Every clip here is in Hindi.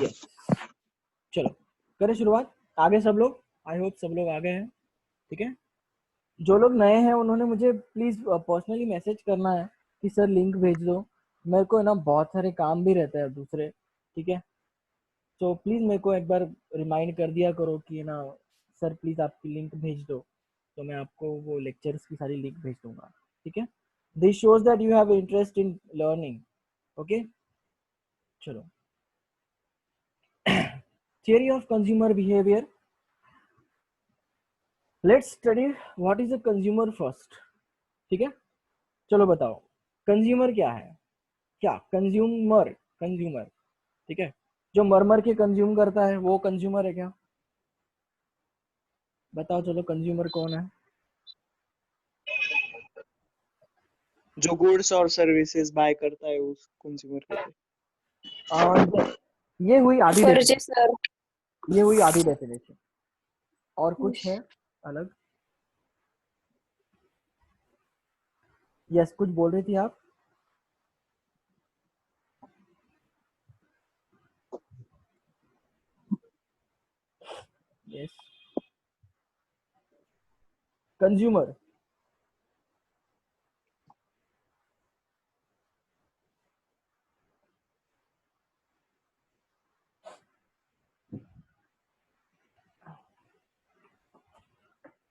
यस, चलो करें शुरुआत। आगे सब लोग, आई होप सब लोग आ गए हैं, ठीक है। जो लोग नए हैं उन्होंने मुझे प्लीज पर्सनली मैसेज करना है कि सर लिंक भेज दो। मेरे को है ना बहुत सारे काम भी रहते हैं दूसरे, ठीक है। तो प्लीज मेरे को एक बार रिमाइंड कर दिया करो कि ना सर प्लीज आपकी लिंक भेज दो, तो मैं आपको वो लेक्चर्स की सारी लिंक भेज दूंगा, ठीक है। This shows that you have interest in learning, okay. चलो, theory of consumer behaviour, let's study what is a consumer first, ठीक है। चलो बताओ कंज्यूमर क्या है, क्या कंज्यूमर, कंज्यूमर, ठीक है। जो मर के कंज्यूम करता है वो कंज्यूमर है क्या? बताओ चलो, कंज्यूमर कौन है? जो गुड्स और सर्विसेज बाय करता है उस कंज्यूमर कहते हैं। ये हुई आधी डेफिनेशन, परचेसर। ये हुई आधी डेफिनेशन। और कुछ है अलग? यस, कुछ बोल रही थी आप? Yes, consumer,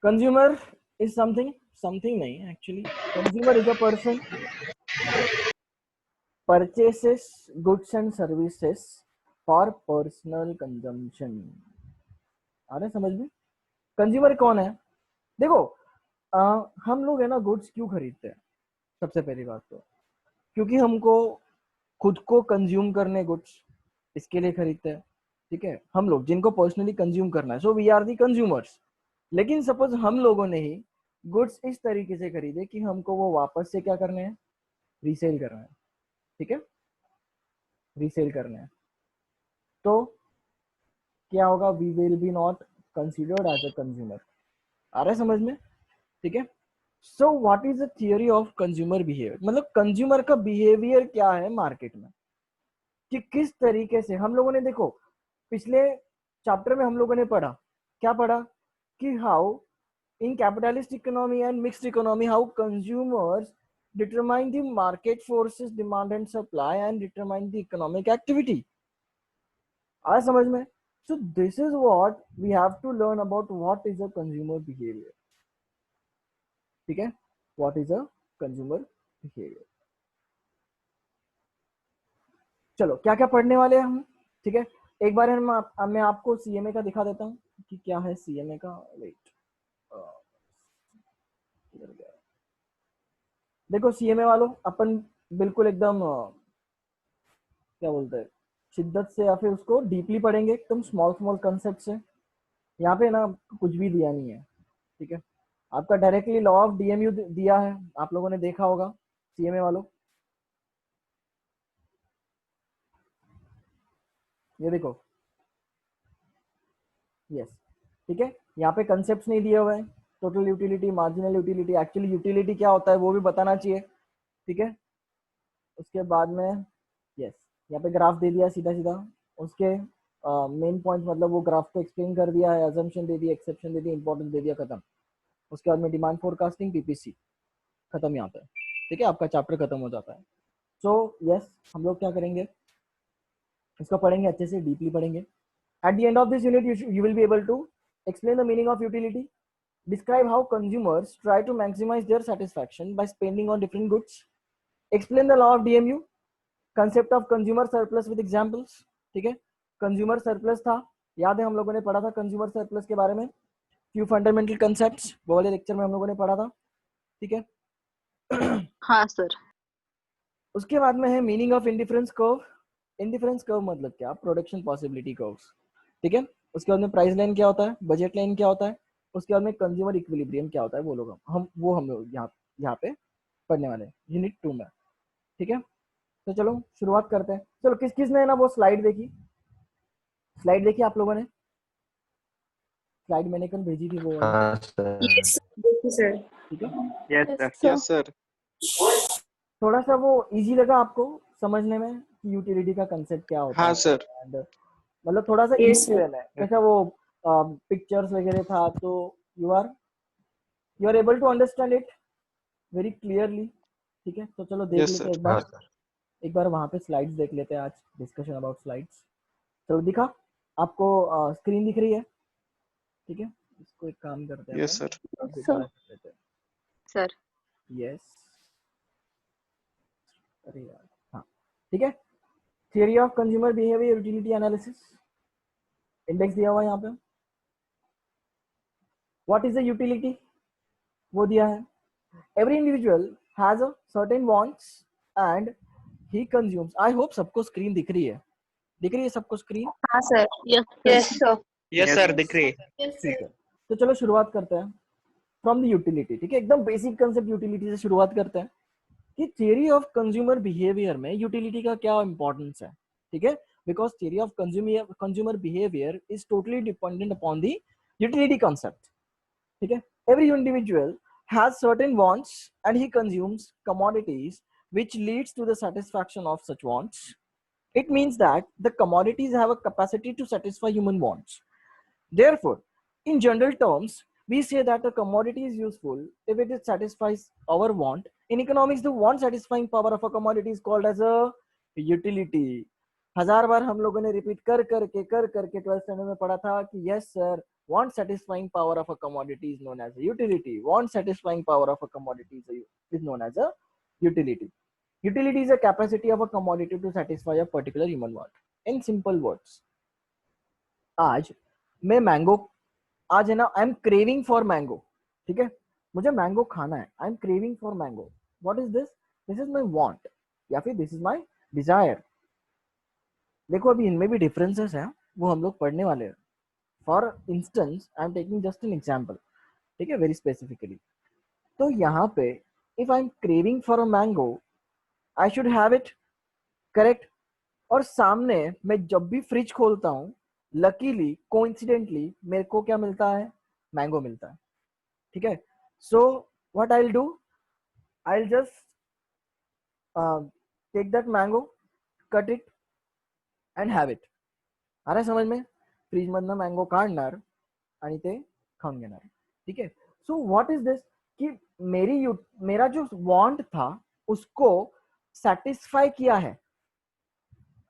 consumer is something, something नहीं actually. Consumer is a person purchases goods and services for personal consumption। आ रहे समझ में? कंज्यूमर कौन है? देखो, हम लोग है ना गुड्स क्यों खरीदते हैं? सबसे पहली बात तो क्योंकि हमको खुद को कंज्यूम करने गुड्स, इसके लिए खरीदते हैं, ठीक है। हम लोग जिनको पर्सनली कंज्यूम करना है, so we are the consumers. लेकिन सपोज हम लोगों ने ही गुड्स इस तरीके से खरीदे कि हमको वो वापस से क्या करने हैं, रीसेल करना है, ठीक है, रीसेल करना है। तो क्या होगा? We will be not considered as a consumer. आ रहा है समझ में? ठीक है। So what is the theory of consumer behaviour, मतलब कंज्यूमर का बिहेवियर क्या है मार्केट में, कि किस तरीके से हम लोगों ने, देखो पिछले चैप्टर में हम लोगों ने पढ़ा, क्या पढ़ा कि how in capitalist economy and mixed economy how consumers determine the market forces, demand and supply, and determine the economic activity। आया समझ में? So this is what we have to learn about what is a consumer behavior, ठीक है। what is a consumer behavior। चलो क्या क्या पढ़ने वाले हैं हम, ठीक है। एक बार मैं आपको सीएमए का दिखा देता हूँ कि क्या है सीएमए का। वेट, देखो सीएमए वालों, अपन बिल्कुल एकदम क्या बोलते हैं, शिद्दत से या फिर उसको डीपली पढ़ेंगे, एकदम स्मॉल स्मॉल कंसेप्ट से। यहाँ पे ना कुछ भी दिया नहीं है, ठीक है। आपका डायरेक्टली लॉ ऑफ डीएमयू दिया है, आप लोगों ने देखा होगा सीएमए वालों। ये देखो, यस, ठीक है। यहाँ पे कंसेप्ट नहीं दिए हुए हैं, total utility, marginal utility, actually utility क्या होता है वो भी बताना चाहिए, ठीक है। उसके बाद में यस, यहाँ पे ग्राफ दे दिया सीधा सीधा, उसके मेन पॉइंट, मतलब वो ग्राफ को एक्सप्लेन कर दिया है, अजम्पशन दे दिया, एक्सेप्शन दे दिया, इंपॉर्टेंस दे दिया, खत्म। उसके बाद में डिमांड फोरकास्टिंग, पीपीसी, खत्म यहाँ पे, ठीक है। आपका चैप्टर खत्म हो जाता है। सो यस, हम लोग क्या करेंगे, इसको पढ़ेंगे अच्छे से, डीपली पढ़ेंगे। At the end of this unit, you will be able to explain the meaning of utility, describe how consumers try to maximize their satisfaction by spending on different goods, explain the law of DMU, concept of consumer surplus with examples, ठीक है। कंज्यूमर सरप्लस था, याद है हम लोगों ने पढ़ा था कंज्यूमर सरप्लस के बारे में, few fundamental concepts, वो वाले लेक्चर में हम लोगों ने पढ़ा था, ठीक है। हाँ सर। उसके बाद में है meaning of indifference curve. Indifference curve मतलब क्या? प्रोडक्शन पॉसिबिलिटी कर्व्स, ठीक है। उसके बाद में प्राइस लाइन क्या होता है, बजट लाइन क्या होता है, उसके बाद में कंज्यूमर इक्विलिब्रियम क्या होता है, वो लोग हम लोग यहाँ पे पढ़ने वाले हैं यूनिट 2 में, ठीक है। तो चलो शुरुआत करते हैं। चलो किस किस ने ना वो स्लाइड देखी, स्लाइड देखी आप लोगों ने? स्लाइड मैंने कल भेजी थी वो वाली, हाँ सर। Yes sir. ठीक है। Yes sir. थोड़ा सा वो इजी लगा आपको समझने में कि यूटिलिटी का कंसेप्ट क्या होता हाँ है सर। and मतलब थोड़ा सा Yes, इजी sir. वे में, जैसा वो पिक्चर्स वगैरह था, तो you are able to understand it very clearly. ठीक है, तो चलो देख यस लेते सर। हैं एक हाँ बार, सर। एक बार वहां पे स्लाइड्स देख लेते हैं, आज डिस्कशन अबाउट स्लाइड्स। चलो दिखा आपको, स्क्रीन दिख रही है? ठीक है, इसको एक काम करते हैं यस अपन, सर। Yes, दोबारा sir. कर लेते हैं। Sir. यस, अरे यार, हाँ ठीक है। Theory of consumer behaviour utility analysis, index दिया हुआ है यहाँ पे। व्हाट इज द यूटिलिटी, वो दिया है। Every individual has a certain wants and he consumes. I hope सबको स्क्रीन दिख रही है, दिख रही है सबको स्क्रीन? हाँ sir. Yes, sir. Yes sir, दिख रही है। ठीक है, तो चलो शुरुआत करते हैं फ्रॉम द यूटिलिटी। ठीक है, एकदम बेसिक कंसेप्ट यूटिलिटी से शुरुआत करते हैं कि थियरी ऑफ कंज्यूमर बिहेवियर में यूटिलिटी का क्या इंपॉर्टेंस है। ठीक है, because theory of consumer behaviour is totally dependent upon the utility concept. ठीक है, every individual has certain wants and he consumes commodities which leads to the satisfaction of such wants. It means that the commodities have a capacity to satisfy human wants. Therefore, in general terms, we say that a commodity is useful if it satisfies our want. In economics, the want satisfying power of a commodity is called as a utility. हजार बार हम लोगों ने रिपीट कर करके 12th स्टैंडर्ड में पढ़ा था कि yes sir, want satisfying power of a commodity is known as a utility. Want satisfying power of a commodity is known as a utility. Utility is a capacity of a commodity to satisfy a particular human want. In simple words, आज मैं मैंगो, आज है ना, I am craving for mango. ठीक है, मुझे मैंगो खाना है, I am craving for mango. What is this? This is my want या फिर दिस इज माई डिजायर। देखो अभी इनमें भी डिफरेंसेस हैं, वो हम लोग पढ़ने वाले हैं। For instance I am taking just an example, ठीक है, वेरी स्पेसिफिकली। तो यहाँ पे if I M craving for a mango, I should have it, correct. और सामने मैं जब भी फ्रिज खोलता हूँ, लकीली कोइंसिडेंटली मेरे को क्या मिलता है? मैंगो मिलता है। ठीक है, so what I will do, I will just take that mango, cut it and have it. अरे समज में, फ्रीज मधनं मँगो काढणार आणि ते खाऊन घेणार. ठीक है, सो व्हाट इज दिस कि मेरा जो वांट था उसको सेटिस्फाई किया है।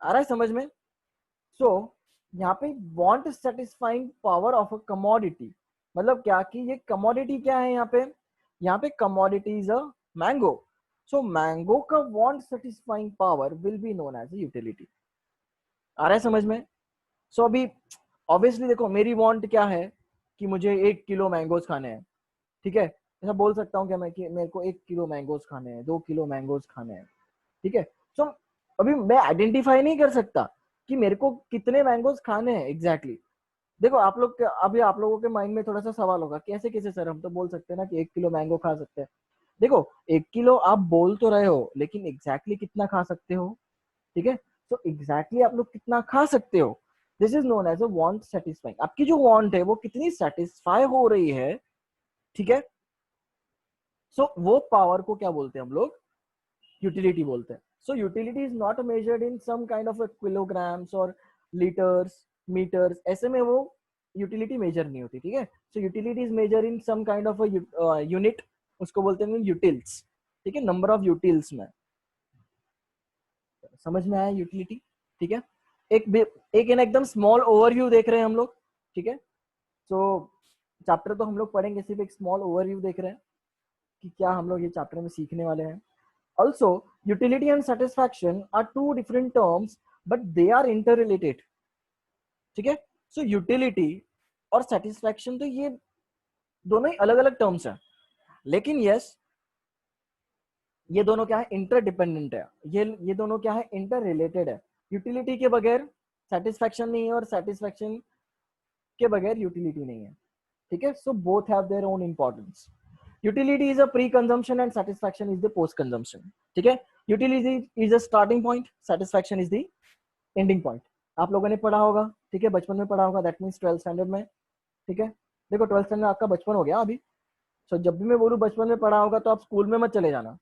आ रहा है समझ में? सो यहाँ पे want satisfying power of a commodity, मतलब क्या कि ये कमोडिटी क्या है यहाँ पे commodity is a mango. So mango का want satisfying power will be known as a utility. आ रहा है समझ में? सो अभी ऑब्वियसली देखो, मेरी वांट क्या है कि मुझे 1 किलो मैंगोज खाने हैं। ठीक है, ऐसा बोल सकता हूँ क्या मैं कि मेरे को 1 किलो मैंगोज खाने हैं, 2 किलो मैंगोज खाने हैं। ठीक है, सो अभी मैं आइडेंटिफाई नहीं कर सकता कि मेरे को कितने मैंगोज खाने हैं एग्जैक्टली। देखो आप लोग, अभी आप लोगों के माइंड में थोड़ा सा सवाल होगा, कैसे कैसे सर, हम तो बोल सकते हैं ना कि 1 किलो मैंगो खा सकते हैं। देखो 1 किलो आप बोल तो रहे हो, लेकिन एग्जैक्टली कितना खा सकते हो? ठीक है, तो एग्जैक्टली आप लोग कितना खा सकते हो, this is known as a want satisfying. आपकी जो वांट है वो कितनी सेटिस्फाई हो रही है। ठीक है, सो वो पावर को क्या बोलते हैं हम लोग? यूटिलिटी बोलते हैं। So utility is not measured in some kind of kilograms और लीटर्स, मीटर्स, ऐसे में वो यूटिलिटी मेजर नहीं होती। ठीक है, so utility is measure in some kind of unit, उसको बोलते हैं यूटिल्स। ठीक है, नंबर ऑफ यूटिल्स में। समझ में आया यूटिलिटी? ठीक है, एक एकदम स्मॉल ओवरव्यू देख रहे हैं हम लोग। ठीक है, सो चैप्टर तो हम लोग पढ़ेंगे, सिर्फ एक स्मॉल ओवरव्यू देख रहे हैं कि क्या हम लोग ये चैप्टर में सीखने वाले हैं। Also, utility and satisfaction are two different terms, but they are interrelated. ठीक है, so utility और satisfaction तो ये दोनों ही अलग अलग टर्म्स हैं, लेकिन यस ये दोनों क्या है? इंटरडिपेंडेंट है। ये दोनों क्या है? इंटर रिलेटेड है। यूटिलिटी के बगैर सेटिस्फैक्शन नहीं है और सेटिस्फैक्शन के बगैर यूटिलिटी नहीं है। ठीक है, so both have their own importance. Utility is a pre consumption and satisfaction is the post consumption. ठीक है, utility is a starting point, satisfaction is the ending point. आप लोगों ने पढ़ा होगा, ठीक है, बचपन में पढ़ा होगा, दैट मीन्स 12th स्टैंडर्ड में। ठीक है, देखो 12th स्टैंडर्ड आपका बचपन हो गया अभी। सो जब भी मैं बोलूँ बचपन में पढ़ा होगा, तो आप स्कूल में मत चले जाना।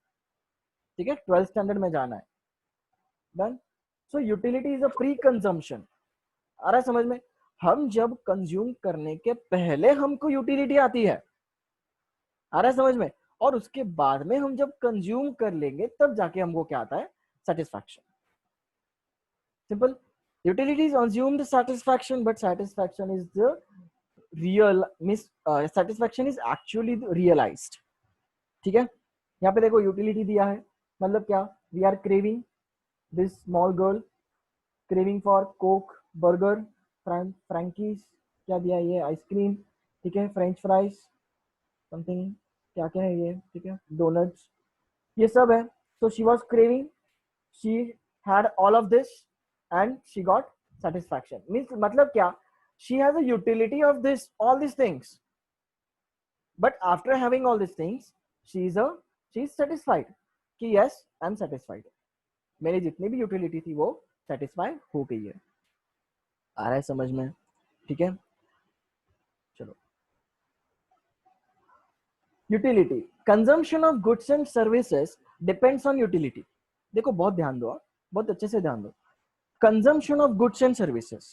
ठीक है, 12th स्टैंडर्ड में जाना है। Done. So utility is a pre consumption. आ रहा है समझ में? हम जब कंज्यूम करने के पहले हमको यूटिलिटी आती है, आ रहा है समझ में? और उसके बाद में हम जब कंज्यूम कर लेंगे तब जाके हमको क्या आता है? Satisfaction. Simple. Utility is assumed satisfaction, but satisfaction is the real satisfaction is actually realized. ठीक है? यहाँ पे देखो यूटिलिटी दिया है, मतलब क्या? We are craving, this small girl craving for Coke, burger, frankies, क्या दिया है ये? आइसक्रीम, ठीक है, फ्रेंच फ्राइज, समथिंग, क्या क्या है ये, ठीक है, डोनट्स, ये सब है. तो she was craving, she had all of this and she got satisfaction. Means मतलब क्या? she has a utility of this all these things, but after having all these things she is satisfied कि yes I am satisfied, मेरी जितनी भी यूटिलिटी थी वो सेटिस्फाई हो गई है. आ रहा है समझ में? ठीक है, चलो. Utility, consumption of goods and services depends on utility. देखो बहुत ध्यान दो, बहुत अच्छे से ध्यान दो. Consumption of goods and services,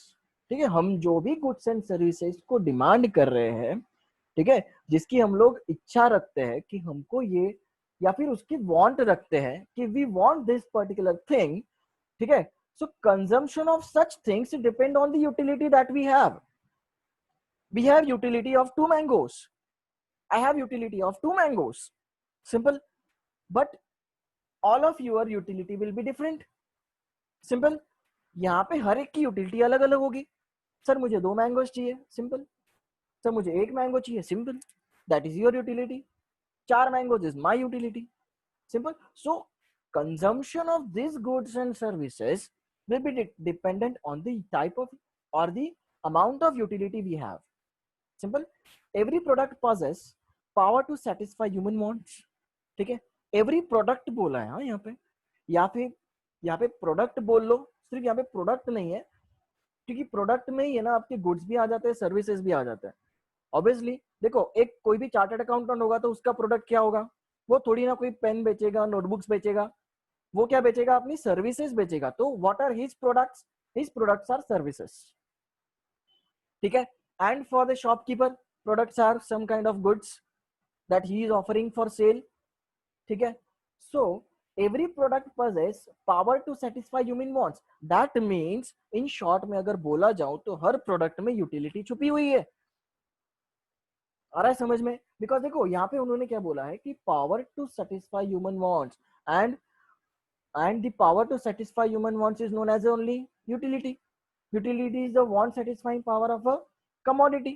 ठीक है, हम जो भी गुड्स एंड सर्विसेज को डिमांड कर रहे हैं, ठीक है, जिसकी हम लोग इच्छा रखते हैं कि हमको ये, या फिर उसकी वांट रखते हैं कि we want this particular thing, ठीक है, so consumption of such things depend on the utility that we have. We have utility of 2 mangoes, I have utility of 2 mangoes. Simple. But all of your utility will be different. Simple. यहाँ पे हर एक की यूटिलिटी अलग अलग होगी. सर मुझे 2 मैंगोज चाहिए, सिंपल. सर मुझे 1 मैंगो चाहिए, simple. That is your utility. 4 mangoes is my utility, simple. So consumption of these goods and services will be dependent on the type of or the amount of utility we have. Simple. Every product possess power to satisfy human wants. ठीक है, every product बोला है यहाँ पे, या फिर यहाँ पे प्रोडक्ट बोल लो, सिर्फ यहाँ पे प्रोडक्ट नहीं है, क्योंकि प्रोडक्ट में ही है ना आपके गुड्स भी आ जाते हैं, सर्विसेज भी आ जाते हैं. ऑब्वियसली देखो, एक कोई भी चार्टर्ड अकाउंटेंट होगा तो उसका प्रोडक्ट क्या होगा? वो थोड़ी ना कोई पेन बेचेगा, नोटबुक्स बेचेगा, वो क्या बेचेगा? अपनी सर्विसेज बेचेगा. तो what are his products? His products are services. ठीक है. And for the shopkeeper, products are some kind of goods that he is offering for sale. ठीक है. So every product possess power to satisfy human wants. That means in short में अगर बोला जाऊं तो हर प्रोडक्ट में यूटिलिटी छुपी हुई है. आ रहा है समझ में? बिकॉज देखो यहाँ पे उन्होंने क्या बोला है कि power to satisfy human wants, and the power to satisfy human wants is known as only utility. Utility is the want satisfying power of a commodity.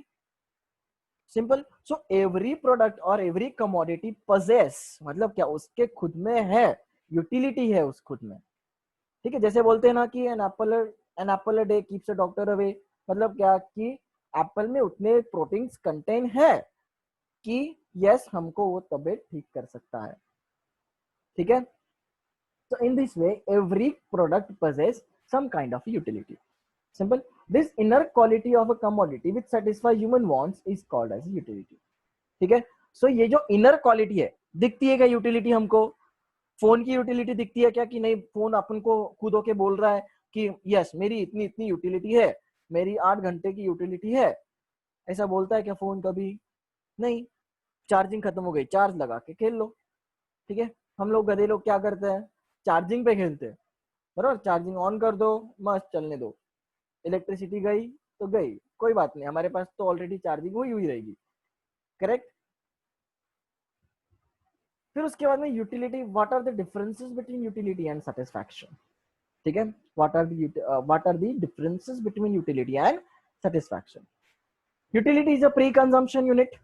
Simple. So every product और एवरी कमोडिटी possess, मतलब क्या? उसके खुद में है, यूटिलिटी है उस खुद में. ठीक है, जैसे बोलते हैं ना कि an apple a day keeps a doctor away. मतलब क्या? कि एप्पल में उतने प्रोटीन्स कंटेन है कि यस हमको वो तबीयत ठीक कर सकता है. ठीक है. So in this way every product possess some kind of utility. Simple. This inner quality of a commodity which satisfy human wants is called as utility. ठीक है. सो ये जो इनर क्वालिटी है, दिखती है क्या यूटिलिटी हमको? फोन की यूटिलिटी दिखती है क्या कि नहीं? फोन अपन को खुद होके बोल रहा है कि यस मेरी इतनी इतनी यूटिलिटी है, मेरी 8 घंटे की यूटिलिटी है. ऐसा बोलता है क्या फोन? कभी नहीं. चार्जिंग खत्म हो गई, चार्ज लगा के खेल लो. ठीक है. हम लोग गधे लोग क्या करते हैं? चार्जिंग पे खेलते हैं, बराबर. चार्जिंग ऑन कर दो, मस्त चलने दो. इलेक्ट्रिसिटी गई तो गई, कोई बात नहीं, हमारे पास तो ऑलरेडी चार्जिंग हुई रहेगी. करेक्ट. फिर उसके बाद में utility. What are the differences between utility and satisfaction? ठीक है. What are the differences between utility and satisfaction? Utility is a pre consumption unit,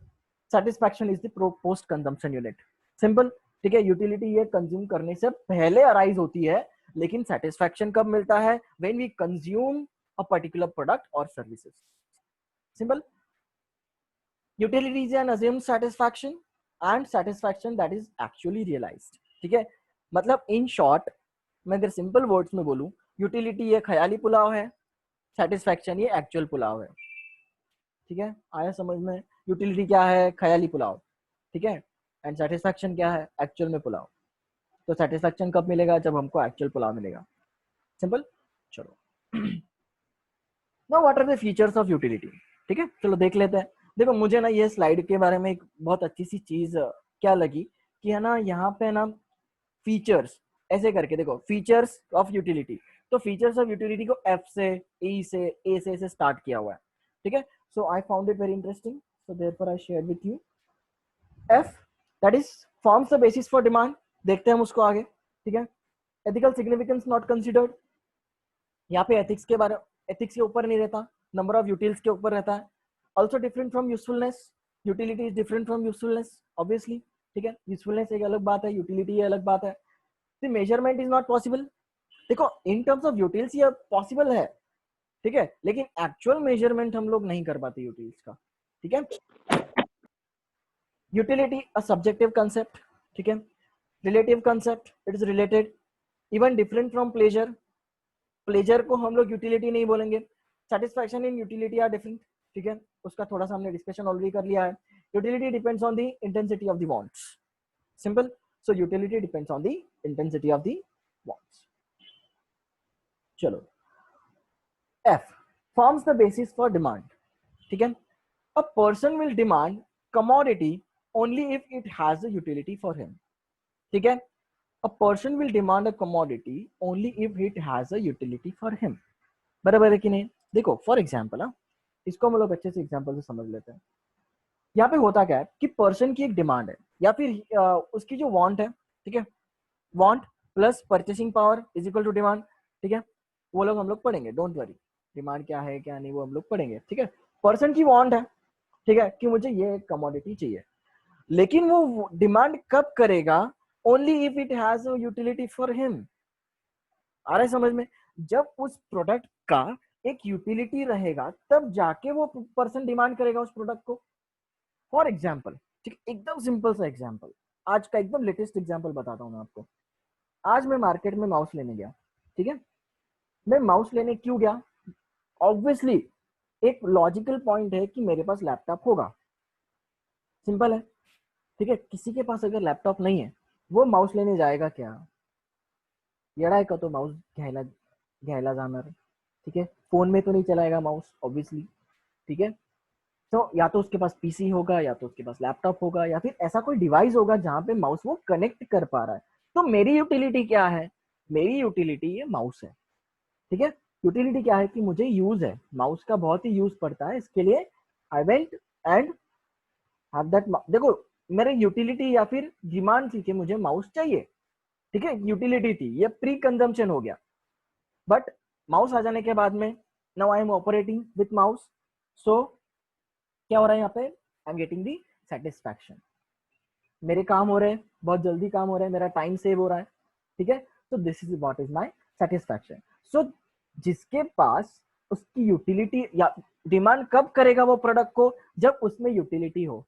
satisfaction is the post consumption unit. Simple. ठीक है. यूटिलिटी ये कंज्यूम करने से पहले अराइज होती है, लेकिन सेटिस्फैक्शन कब मिलता है? When we consume a particular product or services. Simple. Utility is an assumed satisfaction and satisfaction that is actually realized. ठीक है. मतलब इन शॉर्ट मैं अगर सिंपल वर्ड्स में बोलूं, यूटिलिटी ये ख्याली पुलाव है, सेटिस्फैक्शन ये एक्चुअल पुलाव है. ठीक है. आया समझ में? यूटिलिटी क्या है? ख्याली पुलाव. ठीक है. एंड सेटिस्फैक्शन क्या है? एक्चुअल में पुलाव. तो सेटिस्फैक्शन कब मिलेगा? जब हमको एक्चुअल पुलाव मिलेगा. सिंपल. चलो now what are the features of utility. ठीक है, चलो देख लेते हैं। देखो मुझे ना ये स्लाइड के बारे में एक बहुत अच्छी सी चीज क्या लगी कि है ना, यहाँ पे ना फीचर्स ऐसे करके देखो, फीचर्स ऑफ यूटिलिटी, तो फीचर्स ऑफ यूटिलिटी को एफ से, ई से, ए से स्टार्ट किया हुआ है। ठीक है, so I found it very interesting, so therefore I share with you. If that is forms the basis for demand, देखते हैं हम उसको आगे। ठीक है, एथिकल सिग्निफिकेंस नॉट कंसिडर्ड, यहाँ पे एथिक्स के बारे, एथिक्स के ऊपर नहीं रहता, नंबर ऑफ यूटिल्स के ऊपर रहता है। Also different from usefulness, utility is different from usefulness obviously. ठीक है, यूजफुलनेस एक अलग बात है, यूटिलिटी अलग बात है। The measurement is not possible, देखो इन टर्म्स ऑफ यूटिल्स ये पॉसिबल है, ठीक है, लेकिन एक्चुअल मेजरमेंट हम लोग नहीं कर पाते यूटिल्स का। ठीक है, यूटिलिटी अ सब्जेक्टिव कंसेप्ट, ठीक है, relative concept, it is related, even different from pleasure, pleasure को हम लोग यूटिलिटी नहीं बोलेंगे, satisfaction in utility are different. ठीक है, उसका थोड़ा सा हमने डिस्कशन ऑलरेडी कर लिया है। Utility depends on the intensity of the wants, simple, so utility depends on the intensity of the wants. चलो, F forms the basis for demand. ठीक है, a person will demand commodity only if it has a utility for him. ठीक है, a person will demand a commodity only if it has a utility for him. बराबर है कि नहीं? देखो फॉर एग्जाम्पल, इसको हम लोग अच्छे से एग्जाम्पल से समझ लेते हैं। यहाँ पे होता क्या है कि पर्सन की एक डिमांड है या फिर उसकी जो वांट है, ठीक है, want plus purchasing power is equal to demand. ठीक है, वो लोग हम लोग पढ़ेंगे, डोंट वरी, डिमांड क्या है क्या नहीं वो हम लोग पढ़ेंगे। ठीक है, पर्सन की वांट है, ठीक है, कि मुझे ये कमोडिटी चाहिए, लेकिन वो डिमांड कब करेगा? Only if it has utility for him. आ रहा है समझ में? जब उस प्रोडक्ट का एक यूटिलिटी रहेगा तब जाके वो पर्सन डिमांड करेगा उस प्रोडक्ट को। फॉर एग्जाम्पल, ठीक, एकदम सिंपल सा एग्जाम्पल, आज का एकदम लेटेस्ट एग्जाम्पल बताता हूँ मैं आपको। आज मैं मार्केट में माउस लेने गया, ठीक है, मैं माउस लेने क्यों गया? ऑब्वियसली एक लॉजिकल पॉइंट है कि मेरे पास लैपटॉप होगा, सिंपल है। ठीक है, किसी के पास अगर लैपटॉप नहीं है वो माउस लेने जाएगा क्या? येडाय का तो माउस घ्यायला जाणार, ठीक है, फोन में तो नहीं चलाएगा माउस ऑब्वियसली। ठीक है, तो या तो उसके पास पीसी होगा या तो उसके पास लैपटॉप होगा या फिर ऐसा कोई डिवाइस होगा जहां पे माउस वो कनेक्ट कर पा रहा है। तो मेरी यूटिलिटी क्या है? मेरी यूटिलिटी ये माउस है। ठीक है, यूटिलिटी क्या है कि मुझे यूज है, माउस का बहुत ही यूज पड़ता है, इसके लिए I went and have that. देखो मेरे यूटिलिटी या फिर डिमांड थी कि मुझे माउस चाहिए, ठीक है, यूटिलिटी थी, ये प्री कंजम्पशन हो गया। बट माउस आ जाने के बाद में now I am operating with mouse, so क्या हो रहा है यहाँ पे? I am getting the satisfaction, मेरे काम हो रहे हैं, बहुत जल्दी काम हो रहा है, मेरा टाइम सेव हो रहा है। ठीक है, तो this is what is my satisfaction. So जिसके पास उसकी यूटिलिटी या डिमांड कब करेगा वो प्रोडक्ट को? जब उसमें यूटिलिटी हो।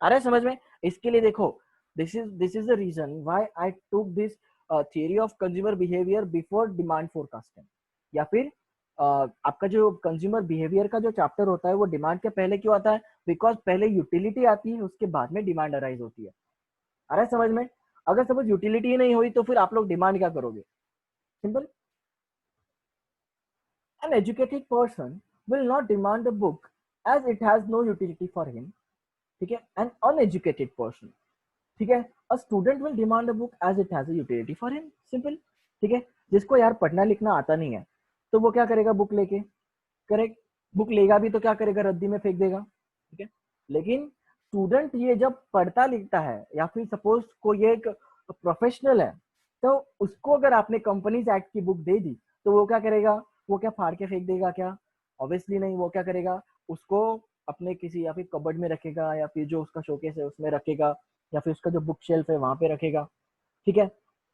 आ रहा है समझ में? इसके लिए देखो, this is the reason why I took this theory of consumer behaviour before demand forecasting, या फिर आपका जो कंज्यूमर बिहेवियर का जो चैप्टर होता है वो डिमांड के पहले क्यों आता है? बिकॉज पहले यूटिलिटी आती है, उसके बाद में डिमांड अराइज होती है। आ रहा है समझ में? अगर सपोज यूटिलिटी ही नहीं हुई तो फिर आप लोग डिमांड क्या करोगे? Simple, an educated person will not demand a book as it has no utility for him. ठीक है, an uneducated person, ठीक है, a student will demand a book as it has a utility for him. Simple, ठीक है, जिसको यार पढ़ना लिखना आता नहीं है तो वो क्या करेगा? बुक लेके, करेक्ट, बुक लेगा भी तो क्या करेगा? रद्दी में फेंक देगा। ठीक है, लेकिन स्टूडेंट ये जब पढ़ता लिखता है या फिर सपोज कोई एक प्रोफेशनल है तो उसको अगर आपने कंपनीज एक्ट की बुक दे दी तो वो क्या करेगा? वो क्या फाड़ के फेंक देगा क्या? ऑब्वियसली नहीं, वो क्या करेगा? उसको अपने किसी या फिर कबर्ड में रखेगा या फिर जो उसका शोकेस है उसमें रखेगा या फिर उसका जो बुक शेल्फ है वहां पे रखेगा। ठीक है,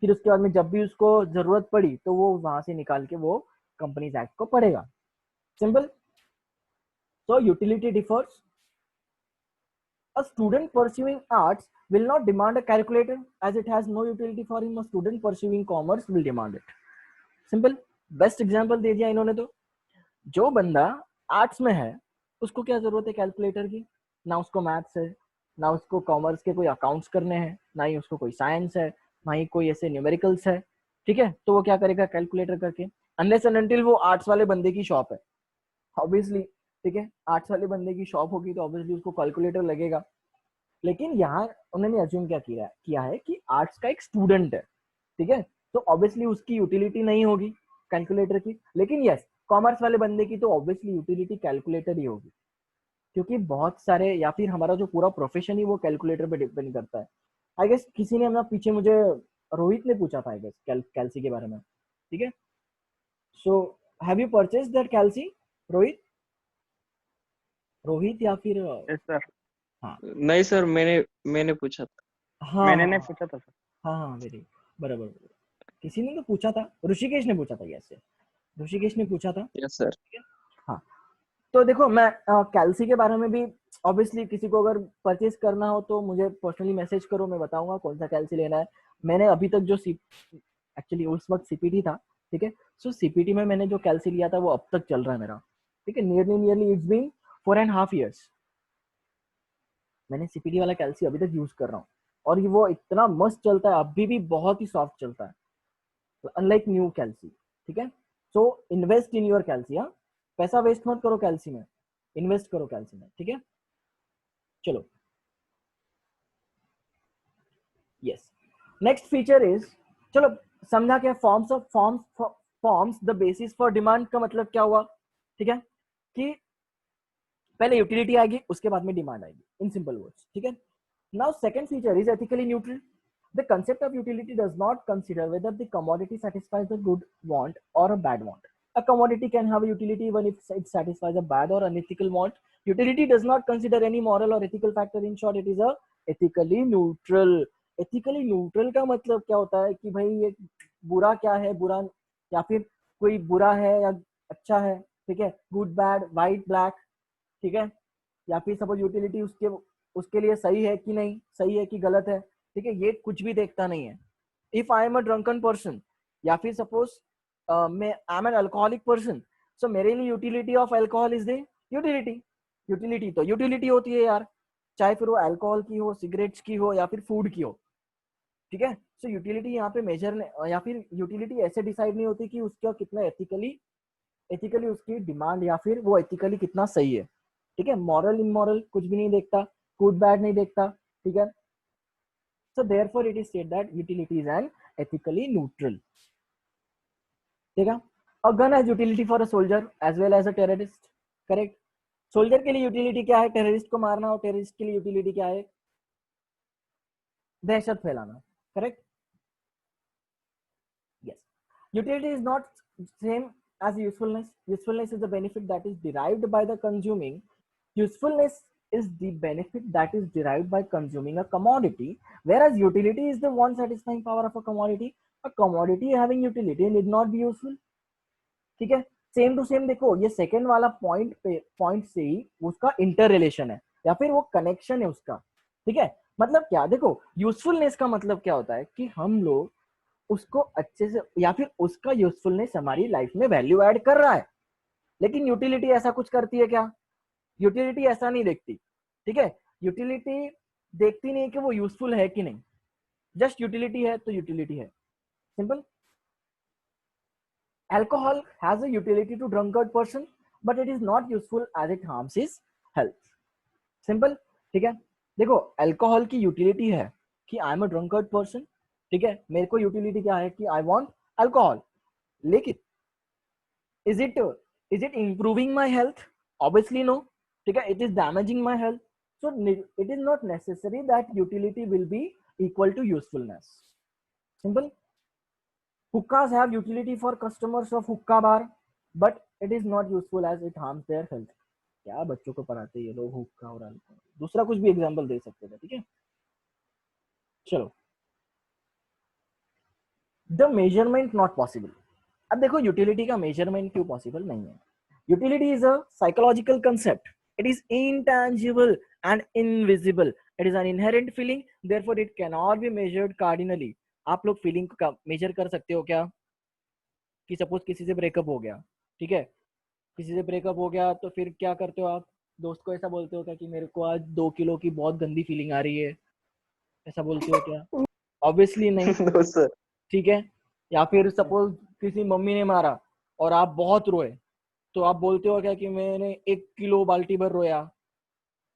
फिर उसके बाद में जब भी उसको जरूरत पड़ी तो वो वहां से निकाल के वो कंपनीज एक्ट को पढ़ेगा। Simple, so utility differs. A student pursuing arts will not demand a calculator as it has no utility for him. A student pursuing commerce will demand it. Simple, best example दे दिया इन्होंने। तो जो बंदा आर्ट्स में है उसको क्या जरूरत है कैलकुलेटर की? ना उसको मैथ्स है, ना उसको कॉमर्स के कोई अकाउंट्स करने हैं, ना ही उसको कोई साइंस है, ना ही कोई ऐसे न्यूमेरिकल्स है। ठीक है, तो वो क्या करेगा कैलकुलेटर करके? अनलेस एंड अनटिल वो आर्ट्स वाले बंदे की शॉप है, ऑब्वियसली, ठीक है, आर्ट्स वाले बंदे की शॉप होगी तो ऑब्वियसली उसको कैलकुलेटर लगेगा। लेकिन यहाँ उन्होंने अज्यूम क्या किया है कि आर्ट्स का एक स्टूडेंट है, ठीक है, तो ऑब्वियसली उसकी यूटिलिटी नहीं होगी कैलकुलेटर की। लेकिन यस, कॉमर्स वाले बंदे की तो ऑब्वियसली यूटिलिटी कैलकुलेटर ही होगी, क्योंकि बहुत सारे, या फिर हमारा जो पूरा प्रोफेशन ही वो कैलकुलेटर पे डिपेंड करता है। आई गेस किसी ने अपना पीछे मुझे, रोहित ने पूछा था आई गेस कैल्सी के बारे में, ठीक है। So have you purchase that कैल्सी, रोहित? रोहित या फिर यस सर। हाँ नहीं सर, मैंने पूछा था। हाँ मैंने हाँ नहीं पूछा था सर। हाँ वेरी बराबर, किसी ने तो पूछा था, ऋषिकेश ने पूछा था, यस ऋषिकेश ने पूछा था। Yes sir. हाँ, तो देखो मैं कैल्सी के बारे में भी ऑब्वियसली किसी को अगर परचेज करना हो तो मुझे पर्सनली मैसेज करो, मैं बताऊंगा कौन सा कैल्सी लेना है। मैंने अभी तक जो एक्चुअली उस वक्त सीपीटी था, ठीक है, सो सीपीटी में मैंने जो कैल्सी लिया था वो अब तक चल रहा है मेरा, ठीक है, नियरली इट्स बीन 4.5 years मैंने सीपीटी वाला कैल्सी अभी तक यूज कर रहा हूँ, और ये वो इतना मस्त चलता है, अभी भी बहुत ही सॉफ्ट चलता है, अनलाइक न्यू कैल्सी, ठीक है। सो इन्वेस्ट इन योर कैल्सी, हाँ, पैसा वेस्ट मत करो कैल्सी में, इन्वेस्ट करो कैल्सी में, ठीक है। चलो, यस, नेक्स्ट फीचर इज, चलो समझा क्या, forms the basis for demand का मतलब क्या हुआ, ठीक है, कि पहले यूटिलिटी आएगी उसके बाद में डिमांड आएगी, इन सिंपल वर्ड्स, ठीक है। Now second feature is ethically neutral. The concept of utility does not consider whether the commodity satisfies a good want or a bad want. A commodity can have a utility even if it satisfies a bad or unethical want. Utility does not consider any moral or ethical factor. In short, it is a ethically neutral. Ethically neutral का मतलब क्या होता है कि भाई ये बुरा क्या है, बुरा या फिर कोई बुरा है या अच्छा है, ठीक है, गुड बैड वाइट ब्लैक, ठीक है, या फिर सपोज यूटिलिटी उसके उसके लिए सही है कि नहीं, सही है कि गलत है, ठीक है, ये कुछ भी देखता नहीं है। If I am a drunken person, या फिर सपोज मैं I am an alcoholic person, so मेरे लिए utility of alcohol is the utility. Utility तो यूटिलिटी होती है यार, चाहे फिर वो अल्कोहल की हो, सिगरेट्स की हो, या फिर फूड की हो, ठीक है। सो यूटिलिटी यहाँ पे मेजर, या फिर यूटिलिटी ऐसे डिसाइड नहीं होती कि उसका कितना एथिकली उसकी डिमांड, या फिर वो एथिकली कितना सही है, ठीक है, मॉरल इमोरल कुछ भी नहीं देखता, गुड बैड नहीं देखता, ठीक है। So therefore it is said that utility is an ethically neutral. ठीक है, a gun has utility for a soldier as well as a terrorist, correct? Soldier के लिए यूटिलिटी क्या है, टेररिस्ट को मारना, और टेररिस्ट के लिए यूटिलिटी क्या है, दहशत फैलाना, correct? Yes. Utility is not same as usefulness. Usefulness is the benefit that is derived by the consuming. Usefulness is the benefit that is derived by consuming a commodity, whereas utility is the one satisfying power of a commodity. A commodity having utility need not be useful. ठीक है, सेम टू सेम देखो, ये सेकेंड वाला पॉइंट से ही उसका इंटर रिलेशन है, या फिर वो कनेक्शन है उसका, ठीक है। मतलब क्या, देखो यूजफुलनेस का मतलब क्या होता है कि हम लोग उसको अच्छे से, या फिर उसका यूजफुलनेस हमारी लाइफ में वैल्यू ऐड कर रहा है। लेकिन यूटिलिटी ऐसा कुछ करती है क्या? यूटिलिटी ऐसा नहीं देखती, ठीक है। यूटिलिटी देखती नहीं कि वो यूजफुल है कि नहीं, जस्ट यूटिलिटी है तो यूटिलिटी है, simple. Alcohol has a utility to drunkard person, but it is not useful as it harms his health. Simple, ठीक है। देखो अल्कोहल की यूटिलिटी है कि I am a drunkard person, ठीक है, मेरे को यूटिलिटी क्या है कि आई वांट अल्कोहल, लेकिन is it improving my health? Obviously no, ठीक है, it is damaging my health. So it is not necessary that utility will be equal to usefulness, simple. Hookahs have utility for customers of hookah bar, but it is not useful as it harms their health. क्या बच्चों को पढ़ाते ये लोग हुक्का और अल्कोहल, दूसरा कुछ भी एग्जांपल दे सकते थे, ठीक है। चलो, द मेजरमेंट नॉट पॉसिबल। अब देखो यूटिलिटी का मेजरमेंट क्यों पॉसिबल नहीं है? Utility is a psychological concept, it is intangible and invisible, it is an inherent feeling, therefore it cannot be measured cardinally. आप लोग फीलिंग का मेजर कर सकते हो क्या? कि सपोज किसी से ब्रेकअप हो गया, ठीक है, किसी से ब्रेकअप हो गया तो फिर क्या करते हो आप? दोस्त को ऐसा बोलते हो क्या कि मेरे को आज 2 किलो की बहुत गंदी फीलिंग आ रही है, ऐसा बोलते हो क्या? ऑब्वियसली नहीं, नो सर। ठीक है। या फिर सपोज किसी मम्मी ने मारा और आप बहुत रोए, तो आप बोलते हो क्या कि मैंने 1 किलो बाल्टी भर रोया,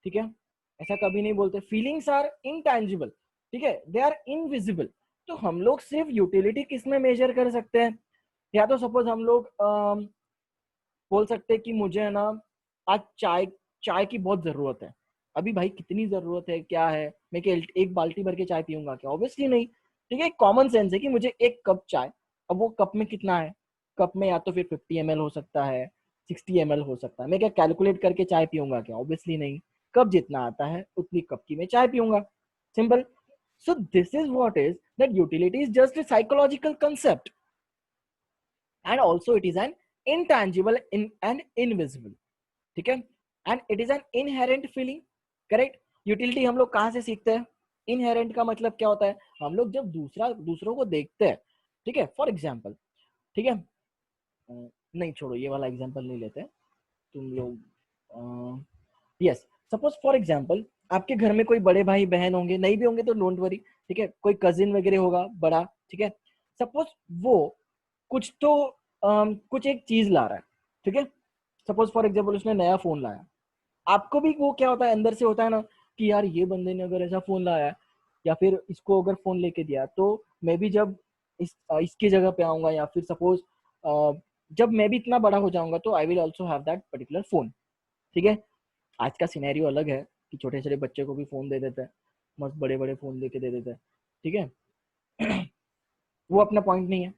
ठीक है, ऐसा कभी नहीं बोलते। फीलिंग्स आर इनटैंजिबल, ठीक है, दे आर इनविजिबल। तो हम लोग सिर्फ यूटिलिटी किस में मेजर कर सकते हैं? या तो सपोज हम लोग बोल सकते हैं कि मुझे है ना आज चाय चाय की बहुत जरूरत है। अभी भाई कितनी जरूरत है, क्या है, मैं क्या एक बाल्टी भर के चाय पीऊंगा क्या? ऑब्वियसली नहीं, ठीक है। कॉमन सेंस है कि मुझे 1 कप चाय, अब वो कप में कितना है, कप में या तो फिर 50 ml हो सकता है, 60 ml हो सकता है। मैं क्या कैलकुलेट करके चाय पीऊंगा क्या? ऑब्वियसली नहीं। कप जितना आता है उतनी कप की मैं चाय पीऊंगा, simple. So this is what is that utility is just a psychological concept, and also it is an intangible and invisible, ठीक है, and it is an inherent feeling, correct. Utility हम लोग कहाँ से सीखते हैं? इनहेरेंट का मतलब क्या होता है? हम लोग जब दूसरों को देखते हैं, ठीक है, फॉर एग्जाम्पल, ठीक है, नहीं छोड़ो ये वाला एग्जाम्पल नहीं लेते तुम लोग। यस, सपोज फॉर एग्जाम्पल आपके घर में कोई बड़े भाई बहन होंगे, नहीं भी होंगे तो डोंट वरी, ठीक है, कोई कजिन वगैरह होगा बड़ा, ठीक है। सपोज वो कुछ तो कुछ एक चीज ला रहा है, ठीक है, सपोज फॉर एग्जाम्पल उसने नया फोन लाया। आपको भी वो क्या होता है, अंदर से होता है ना कि यार ये बंदे ने अगर ऐसा फोन लाया है, या फिर इसको अगर फोन लेके दिया, तो मैं भी जब इसकी जगह पे आऊंगा, या फिर सपोज जब मैं भी इतना बड़ा हो जाऊंगा, तो I will also have that particular phone, ठीक है। आज का सिनेरियो अलग है कि छोटे छोटे बच्चे को भी फोन दे देते हैं, मस्त बड़े बड़े फोन लेके दे देते हैं, ठीक है। वो अपना पॉइंट नहीं है।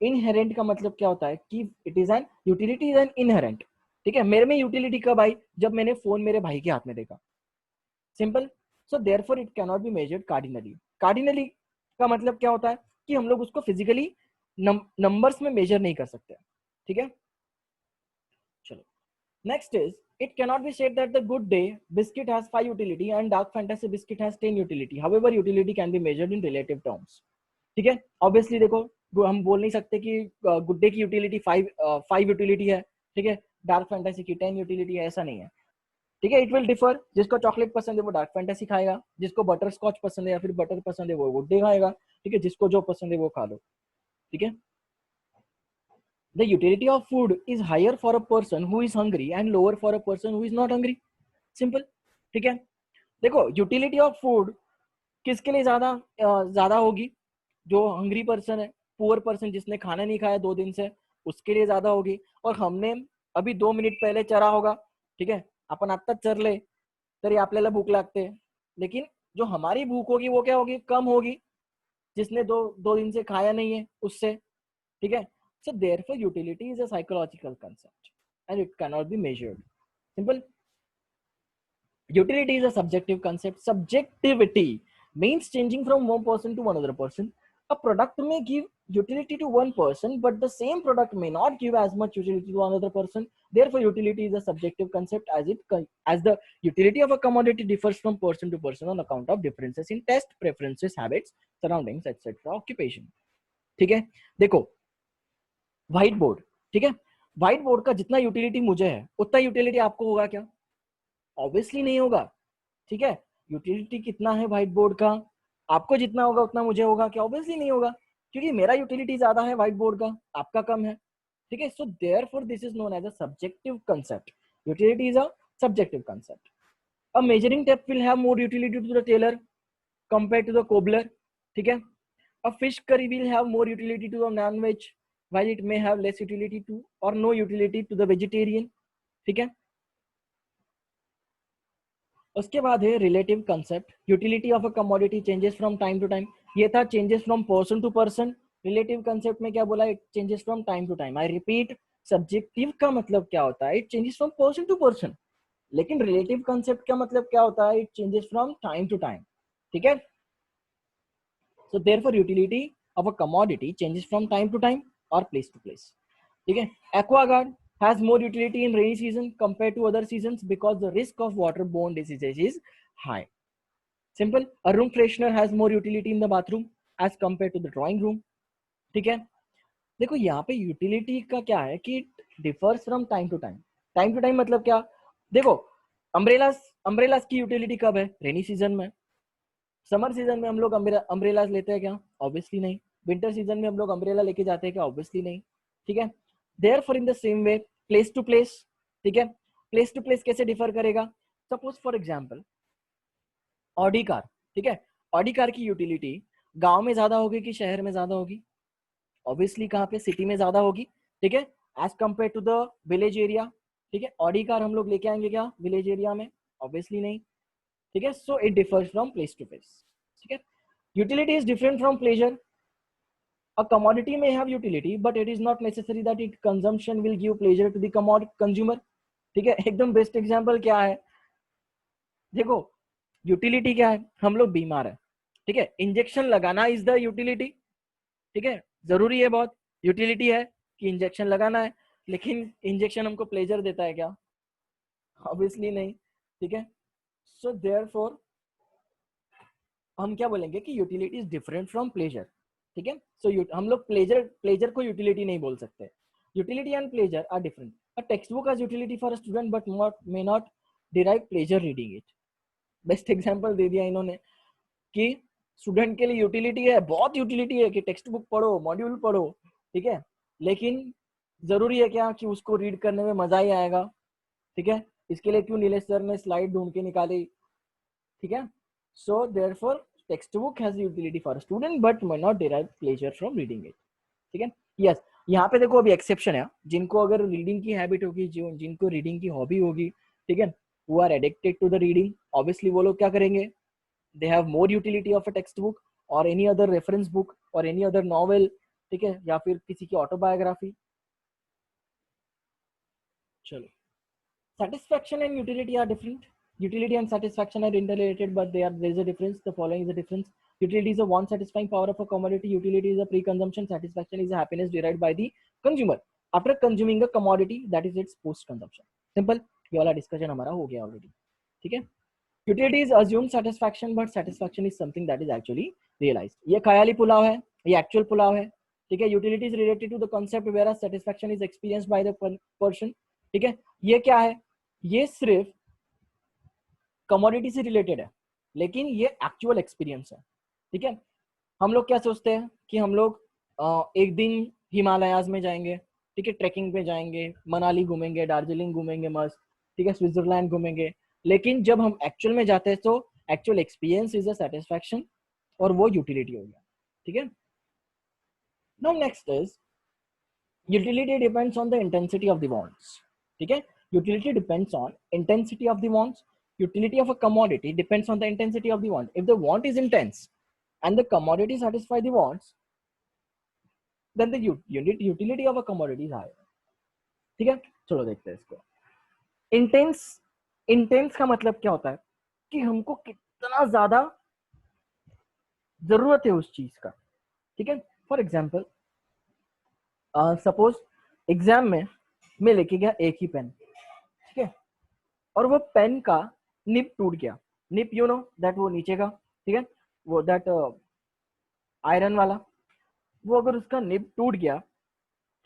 इनहेरेंट का मतलब क्या होता है कि it is an utility is an inherent, ठीक है। मेरे में यूटिलिटी कब आई? जब मैंने फोन मेरे भाई के हाथ में देखा, simple. So therefore it can not be measured cardinally. Cardinally का मतलब क्या होता है कि हम लोग उसको फिजिकली नंबर्स में मेजर नहीं कर सकते, ठीक है। चलो, next is it cannot be said that the good day biscuit has 5 utility and dark fantasy biscuit has 10 utility. However, utility can be measured in relative terms, ठीक है। ऑब्वियसली देखो, हम बोल नहीं सकते कि गुड डे की यूटिलिटी 5 यूटिलिटी है, ठीक है, डार्क फैंटेसी की 10 यूटिलिटी है, ऐसा नहीं है, ठीक है। इट विल डिफर, जिसको चॉकलेट पसंद है वो डार्क फैंटेसी खाएगा, जिसको बटर स्कॉच पसंद है या फिर बटर पसंद है वो गुड डे खाएगा, ठीक है, जिसको जो पसंद है वो खा लो, ठीक है। The utility of food is higher for a person who is hungry and lower for a person who is not hungry. Simple, ठीक है। देखो, यूटिलिटी ऑफ फूड किसके लिए ज्यादा होगी? जो हंग्री पर्सन है, पुअर पर्सन जिसने खाना नहीं खाया 2 दिन से, उसके लिए ज्यादा होगी। और हमने अभी 2 मिनिट पहले चरा होगा, ठीक है, आपण आता चरले तरी आपल्याला भूक लागते, लेकिन जो हमारी भूख होगी वो क्या होगी? कम होगी, जिसने दो दिन से खाया नहीं है उससे, ठीक है। So therefore utility is a psychological concept and it cannot be measured. Simple. Utility is a subjective concept. Subjectivity means changing from one person to another person. A product may give utility to one person, but the same product may not give as much utility to another person. Therefore utility is a subjective concept, as the utility of a commodity differs from person to person on account of differences in taste, preferences, habits, surroundings, etc. occupation. ठीक है, देखो, व्हाइट बोर्ड, ठीक है, व्हाइट बोर्ड का जितना यूटिलिटी मुझे है उतना यूटिलिटी आपको होगा क्या? ऑब्वियसली नहीं होगा, ठीक है। यूटिलिटी कितना है व्हाइट बोर्ड का? आपको जितना होगा उतना मुझे होगा क्या? ऑब्वियसली नहीं होगा, क्योंकि मेरा यूटिलिटी ज्यादा है व्हाइट बोर्ड का, आपका कम है, ठीक है। So therefore this is known as a subjective concept. Utility is a subjective concept. A measuring tape will have more utility to the tailor compare to the cobbler, ठीक है। A fish curry will have more utility to the non-veg, while it may have less utility to or no utility to the vegetarian, ठीक है। उसके बाद है relative concept. Utility of a commodity changes from time to time. ये था changes from person to person. Relative concept में क्या बोला? It changes from time to time. I repeat, subjective का मतलब क्या होता है? It changes from person to person. लेकिन रिलेटिव कंसेप्ट का मतलब क्या होता है? It changes from time to time, ठीक है। So therefore utility of a commodity changes from time to time or place to place. ठीक है। Aquaguard has more utility in rainy season compared to other seasons because the risk of waterborne diseases is high. Simple. A room freshener has more utility in the bathroom as compared to the drawing room. ठीक है। देखो यहाँ पे यूटिलिटी का क्या है कि it differs from time to time. Time to time मतलब क्या? देखो, अम्ब्रेलास की यूटिलिटी कब है? रेनी सीजन में। समर सीजन में हम लोग अम्ब्रेलाज लेते हैं क्या? ऑब्वियसली नहीं। विंटर सीजन में हम लोग अम्ब्रेला लेके जाते हैं क्या? ऑब्वियसली नहीं, ठीक है। Therefore in the same way place to place, ठीक है, प्लेस टू प्लेस कैसे डिफर करेगा? Suppose for example Audi car, ठीक है, ऑडी कार की यूटिलिटी गांव में ज्यादा होगी कि शहर में ज्यादा होगी? ऑब्वियसली कहाँ पे, सिटी में ज्यादा होगी, ठीक है, as compare to the village area, ठीक है। ऑडी कार हम लोग लेके आएंगे क्या विलेज एरिया में? ऑब्वियसली नहीं, ठीक है। So it differs from place to place, ठीक है। Utility is different from pleasure. A commodity may have utility, but it is not necessary that its consumption will give pleasure to the consumer. ठीक है, एकदम बेस्ट एग्जांपल क्या है? देखो यूटिलिटी क्या है, हम लोग बीमार है, ठीक है, इंजेक्शन लगाना इज द यूटिलिटी, ठीक है, जरूरी है बहुत, यूटिलिटी है कि इंजेक्शन लगाना है, लेकिन इंजेक्शन हमको प्लेजर देता है क्या? ऑब्वियसली नहीं, ठीक है। सो देयरफॉर हम क्या बोलेंगे कि utility is different from pleasure, ठीक है। सो हम लोग प्लेजर को यूटिलिटी नहीं बोल सकते. Utility and pleasure are different. A text book has utility for a student but may not derive pleasure reading it. Best example दे दिया इन्होंने कि स्टूडेंट के लिए यूटिलिटी है, बहुत यूटिलिटी है कि टेक्स्ट बुक पढ़ो, मॉड्यूल पढ़ो, ठीक है, लेकिन जरूरी है क्या कि उसको रीड करने में मजा ही आएगा? ठीक है, इसके लिए क्यों नीलेश सर ने स्लाइड ढूंढ के निकाली? ठीक है, so therefore textbook has utility for a student but may not derive pleasure from reading it. ठीक है, यस, यहाँ पे देखो अभी एक्सेप्शन है, जिनको अगर रीडिंग की हैबिट होगी, जिनको रीडिंग की हॉबी होगी, ठीक है, who are addicted to the reading, obviously वो लोग क्या करेंगे? They have more utility of a textbook or any other reference book or any other novel, ठीक है, या फिर किसी की ऑटोबायोग्राफी. चलो, satisfaction and utility are different. Utility and satisfaction are interrelated, but there is a difference. The following is the difference. Utility is a want satisfying power of a commodity. Utility is a pre-consumption. Satisfaction is a happiness derived by the consumer after consuming a commodity, that is its post-consumption. Simple. ये वाला discussion हमारा हो गया already. ठीक है. Utility is assumed satisfaction, but satisfaction is something that is actually realized. ये ख्याली पुलाव है, ये actual पुलाव है. ठीक है. Utility is related to the concept, whereas satisfaction is experienced by the person. ठीक है. ये क्या है? ये सिर्फ कमोडिटी से रिलेटेड है, लेकिन ये एक्चुअल एक्सपीरियंस है. ठीक है, हम लोग क्या सोचते हैं कि हम लोग एक दिन हिमालयाज में जाएंगे, ठीक है, ट्रैकिंग पे जाएंगे, मनाली घूमेंगे, दार्जिलिंग घूमेंगे मस्त, ठीक है, स्विट्जरलैंड घूमेंगे, लेकिन जब हम एक्चुअल में जाते हैं तो actual experience is a satisfaction और वो यूटिलिटी हो गया. ठीक है, now next is utility depends on the intensity of the wants. ठीक है, utility depends on intensity of the wants. Utility of a commodity depends on the intensity of the want. If the want is intense and the commodity satisfy the wants, then the utility of a commodity is higher. ठीक है, चलो देखते हैं इसको. इंटेंस का मतलब क्या होता है कि हमको कितना ज्यादा जरूरत है उस चीज का. ठीक है, फॉर एग्जाम्पल सपोज एग्जाम में मैं लेके गया एक ही पेन, ठीक है, और वो पेन का निप टूट गया. निप यू नो दैट, वो नीचे का, ठीक है, वो दैट आयरन वाला, वो अगर उसका निप टूट गया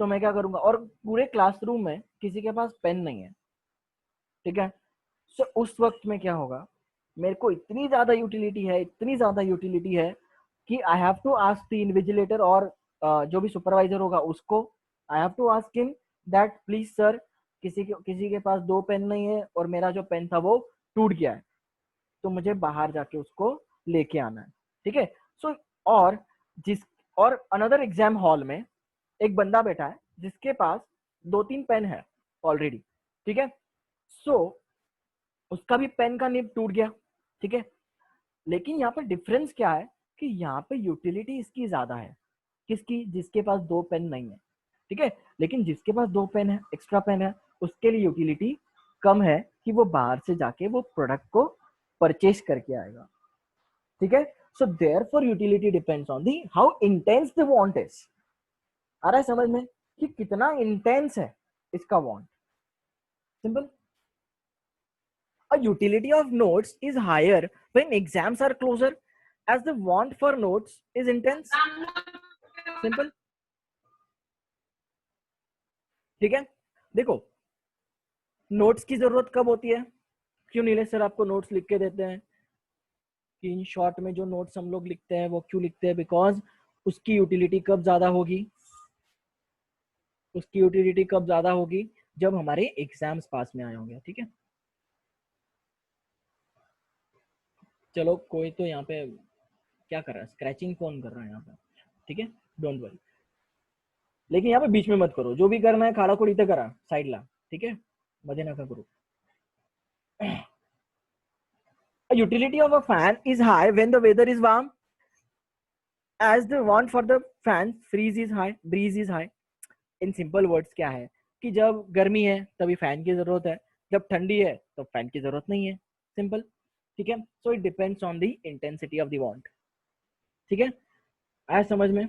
तो मैं क्या करूंगा? और पूरे क्लासरूम में किसी के पास पेन नहीं है, ठीक है, सो उस वक्त में क्या होगा? मेरे को इतनी ज्यादा यूटिलिटी है, इतनी ज्यादा यूटिलिटी है कि I have to ask the invigilator और जो भी सुपरवाइजर होगा उसको, I have to ask him that please sir, किसी के पास 2 पेन नहीं है और मेरा जो पेन था वो टूट गया है, तो मुझे बाहर जाके उसको लेके आना है. ठीक है, सो और अनदर एग्जाम हॉल में एक बंदा बैठा है जिसके पास 2-3 पेन है ऑलरेडी. ठीक है, सो उसका भी पेन का निब टूट गया. ठीक है, लेकिन यहाँ पर डिफरेंस क्या है कि यहाँ पे यूटिलिटी इसकी ज्यादा है. किसकी? जिसके पास 2 पेन नहीं है. ठीक है, लेकिन जिसके पास 2 पेन है, एक्स्ट्रा पेन है, उसके लिए यूटिलिटी कम है कि वो बाहर से जाके वो प्रोडक्ट को परचेज करके आएगा. ठीक है, so therefore utility depends on the how intense the want is. आ रहा है समझ में कि कितना इंटेंस है इसका want? Simple. A utility of notes is higher when exams are closer as the want for notes is intense. Simple. ठीक है, देखो नोट्स की जरूरत कब होती है? क्यों नीलेश सर आपको नोट्स लिख के देते हैं कि इन शॉर्ट में जो नोट्स हम लोग लिखते हैं वो क्यों लिखते हैं? बिकॉज उसकी यूटिलिटी कब ज्यादा होगी? उसकी यूटिलिटी कब ज्यादा होगी? जब हमारे एग्जाम्स पास में आए होंगे, ठीक है। चलो कोई तो यहाँ पे क्या कर रहा है, स्क्रैचिंग कौन कर रहा है यहाँ पे, ठीक है, डोंट वरी। लेकिन यहाँ पे बीच में मत करो, जो भी करना है खाड़ा खुड़ी तो करा, साइड ला, ठीक है, मजे ना करो। Utility of a fan is high when the weather is warm, as the want for the fan freeze is high, breeze is high. In simple words क्या है कि जब गर्मी है तभी फैन की जरूरत है, जब ठंडी है तो फैन की जरूरत नहीं है, सिंपल, ठीक है। So it depends on the intensity of the want, ठीक है, आया समझ में।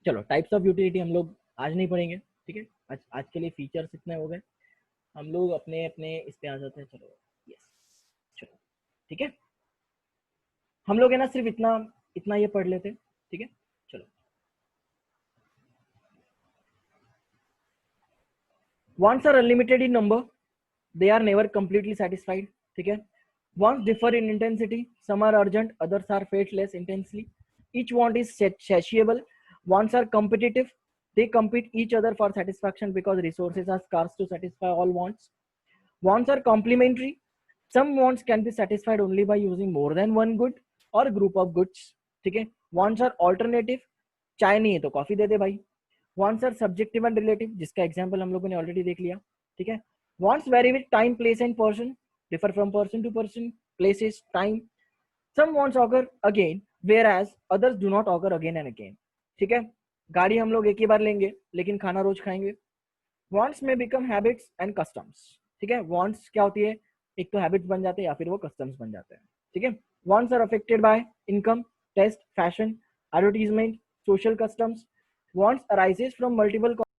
चलो टाइप्स ऑफ यूटिलिटी हम लोग आज नहीं पढ़ेंगे, ठीक है, आज के लिए फीचर्स इतने हो गए, हम लोग अपने अपने इस पे आ जाते हैं। चलो यस, चलो ठीक है, हम लोग है ना सिर्फ इतना इतना ये पढ़ लेते, ठीक है। चलो wants are unlimited in number, they are never completely satisfied, ठीक है। wants differ in intensity, some are urgent, others are felt less intensely, each want is satiable, wants are competitive, they compete each other for satisfaction because resources are scarce to satisfy all wants. Wants are complementary, some wants can be satisfied only by using more than one good or group of goods, ठीक है। wants are alternative, चाय नहीं है तो कॉफी दे दे भाई। wants are subjective and relative, जिसका एग्जांपल हम लोगों ने ऑलरेडी देख लिया, ठीक है। wants vary with time, place and person, differ from person to person, places, time. some wants occur again whereas others do not occur again and again, ठीक है। गाड़ी हम लोग एक ही बार लेंगे लेकिन खाना रोज खाएंगे। wants में become habits and customs, ठीक है। wants क्या होती है, एक तो हैबिट्स बन जाते हैं या फिर वो कस्टम्स बन जाते हैं, ठीक है। wants are affected by income, taste, fashion, advertisement, social customs. wants arises from multiple